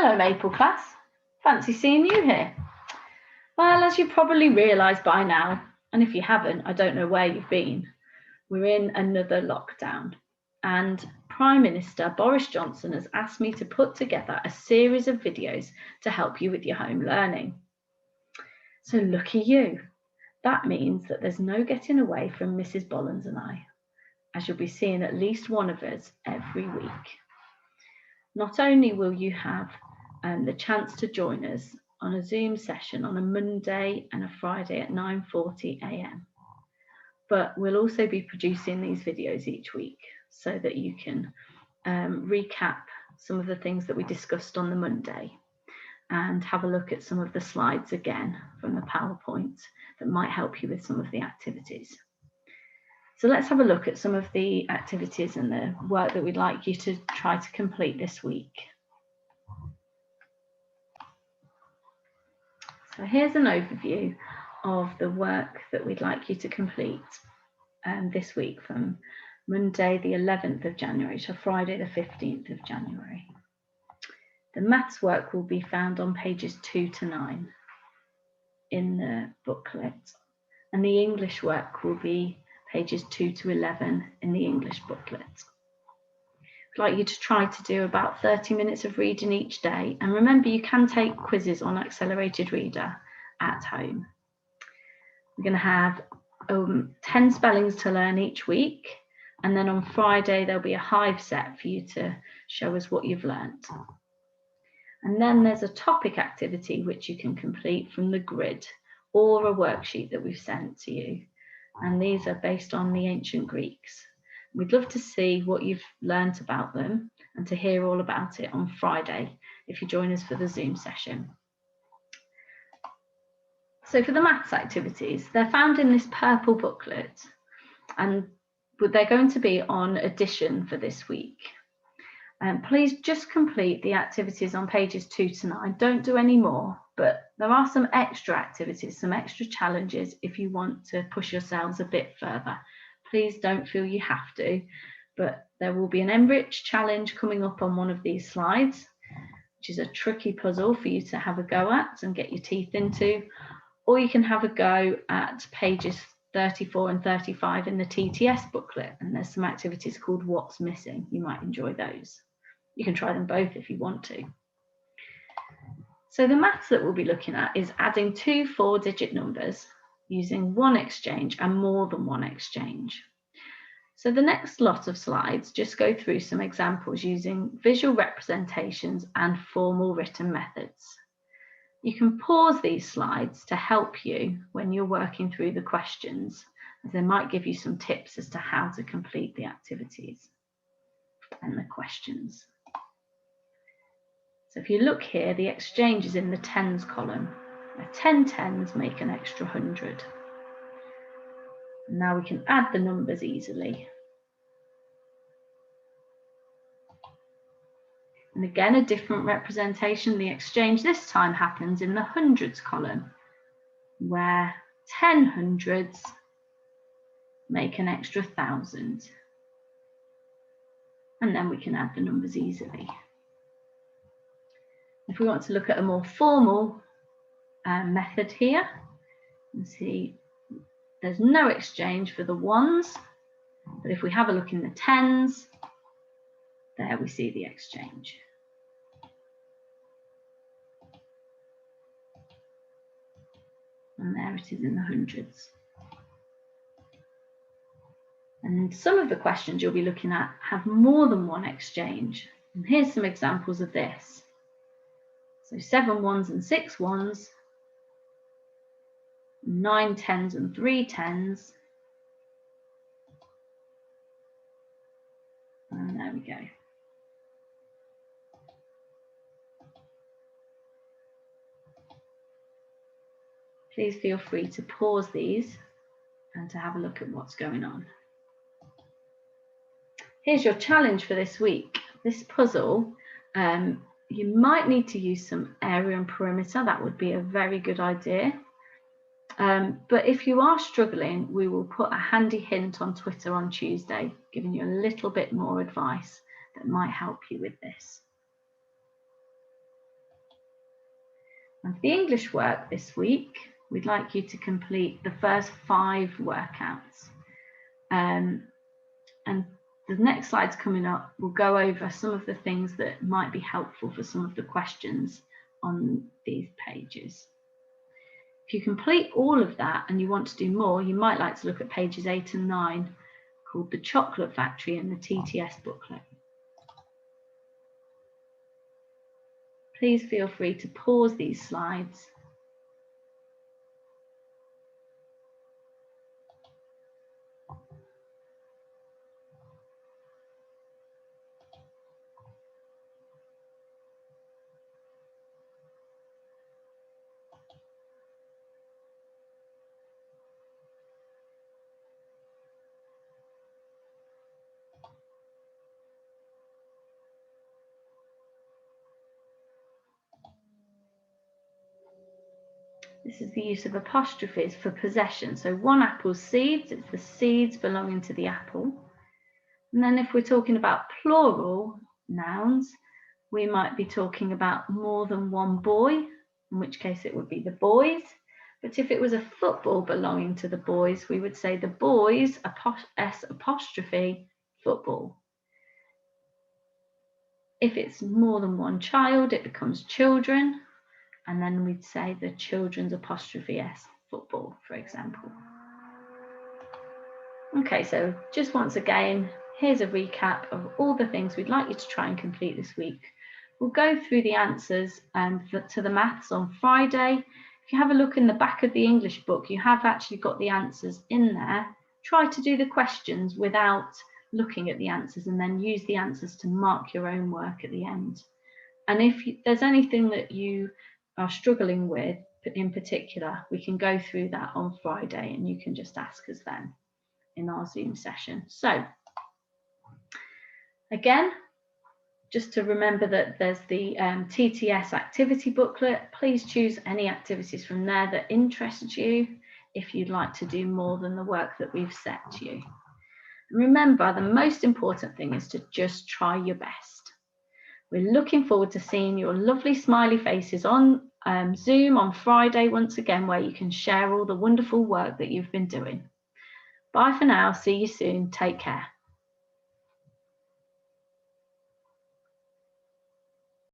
Hello Maple class, fancy seeing you here. Well, as you probably realised by now, and if you haven't, I don't know where you've been, we're in another lockdown, and Prime Minister Boris Johnson has asked me to put together a series of videos to help you with your home learning. So lucky you. That means that there's no getting away from Mrs. Bollens and I, as you'll be seeing at least one of us every week. Not only will you have the chance to join us on a Zoom session on a Monday and a Friday at 9:40 a.m, but we'll also be producing these videos each week so that you can recap some of the things that we discussed on the Monday and have a look at some of the slides again from the PowerPoint that might help you with some of the activities. So let's have a look at some of the activities and the work that we'd like you to try to complete this week. So here's an overview of the work that we'd like you to complete this week from Monday the 11th of January to Friday the 15th of January. The maths work will be found on pages 2 to 9 in the booklet, and the English work will be pages 2 to 11 in the English booklet. I'd like you to try to do about 30 minutes of reading each day, and remember you can take quizzes on Accelerated Reader at home. We're going to have 10 spellings to learn each week, and then on Friday there'll be a Hive set for you to show us what you've learnt. And then there's a topic activity which you can complete from the grid or a worksheet that we've sent to you. And these are based on the ancient Greeks. We'd love to see what you've learnt about them and to hear all about it on Friday if you join us for the Zoom session. So for the maths activities, they're found in this purple booklet, and they're going to be on addition for this week. Please just complete the activities on pages 2 to 9. Don't do any more, but there are some extra activities, some extra challenges if you want to push yourselves a bit further. Please don't feel you have to, but there will be an Enrich challenge coming up on one of these slides, which is a tricky puzzle for you to have a go at and get your teeth into, or you can have a go at pages 34 and 35 in the TTS booklet, and there's some activities called What's Missing. You might enjoy those. You can try them both if you want to. So the maths that we'll be looking at is adding two 4-digit numbers using one exchange and more than one exchange. So the next lot of slides just go through some examples using visual representations and formal written methods. You can pause these slides to help you when you're working through the questions, as they might give you some tips as to how to complete the activities and the questions. So if you look here, the exchange is in the tens column. 10 tens make an extra 100. And now we can add the numbers easily. And again, a different representation. The exchange this time happens in the hundreds column, where 10 hundreds make an extra 1,000. And then we can add the numbers easily. If we want to look at a more formal method here, and see there's no exchange for the ones, but if we have a look in the tens, there we see the exchange. And there it is in the hundreds. And some of the questions you'll be looking at have more than one exchange. And here's some examples of this. So 7 ones and 6 ones, 9 tens and 3 tens. And there we go. Please feel free to pause these and to have a look at what's going on. Here's your challenge for this week. This puzzle, you might need to use some area and perimeter. That would be a very good idea. But if you are struggling, we will put a handy hint on Twitter on Tuesday, giving you a little bit more advice that might help you with this. And for the English work this week, we'd like you to complete the first 5 workouts. And the next slides coming up will go over some of the things that might be helpful for some of the questions on these pages. If you complete all of that and you want to do more, you might like to look at pages 8 and 9, called The Chocolate Factory in the TTS booklet. Please feel free to pause these slides . This is the use of apostrophes for possession. So one apple's seeds, it's the seeds belonging to the apple. And then if we're talking about plural nouns, we might be talking about more than one boy, in which case it would be the boys. But if it was a football belonging to the boys, we would say the boys, S apostrophe, football. If it's more than one child, it becomes children. And then we'd say the children's apostrophe S, football, for example. Okay, so just once again, here's a recap of all the things we'd like you to try and complete this week. We'll go through the answers to the maths on Friday. If you have a look in the back of the English book, you have actually got the answers in there. Try to do the questions without looking at the answers and then use the answers to mark your own work at the end. And if there's anything that you are struggling with in particular, we can go through that on Friday and you can just ask us then in our Zoom session. So again, just to remember that there's the TTS activity booklet. Please choose any activities from there that interest you if you'd like to do more than the work that we've set to you. Remember, the most important thing is to just try your best. We're looking forward to seeing your lovely smiley faces on Zoom on Friday once again, where you can share all the wonderful work that you've been doing. Bye for now. See you soon. Take care.